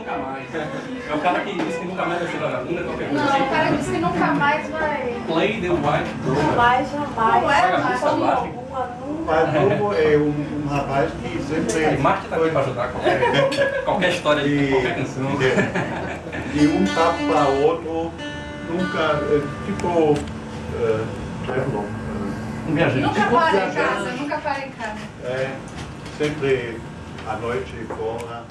nunca mais. É o cara que disse que nunca mais vai ser vagabundo, é qualquer coisa. Não, o cara que disse que nunca mais vai. Play the white Rover. Jamais, jamais. Não é, mas Como selvagem. alguma, O nunca. pai novo é um rapaz que sempre... Marte tá aqui para ajudar qualquer história de qualquer canção. De um papo para outro, nunca, tipo... Um viajante. Nunca Tipo para em viajante. casa, nunca para em casa. Sempre à noite fora.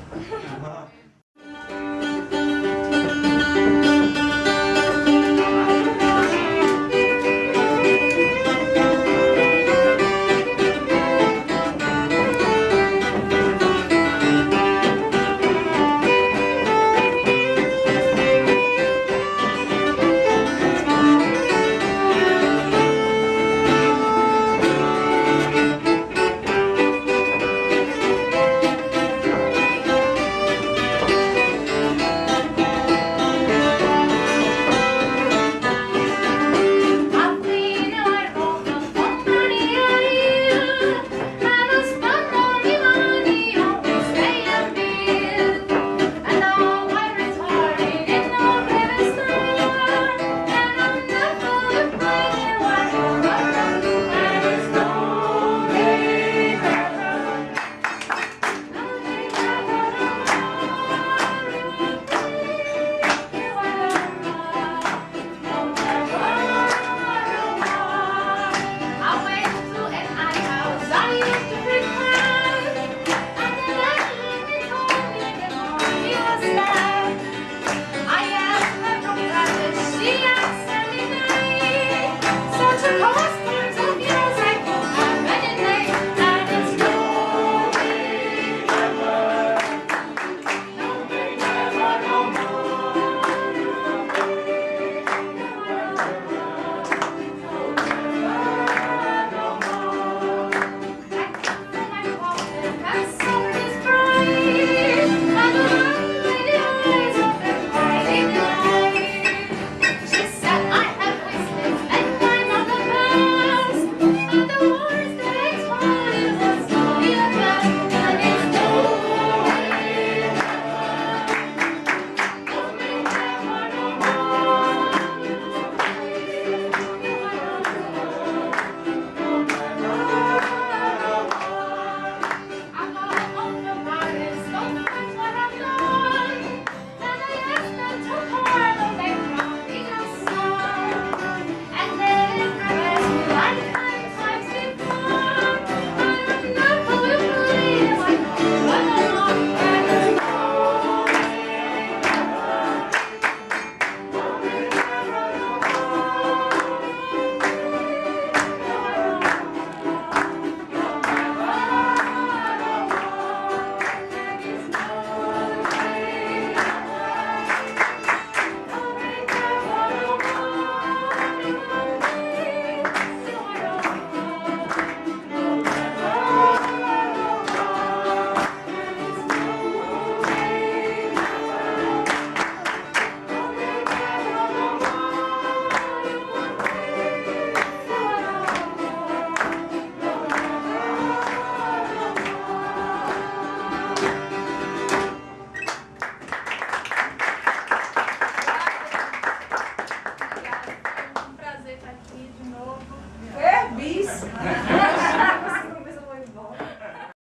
Bis.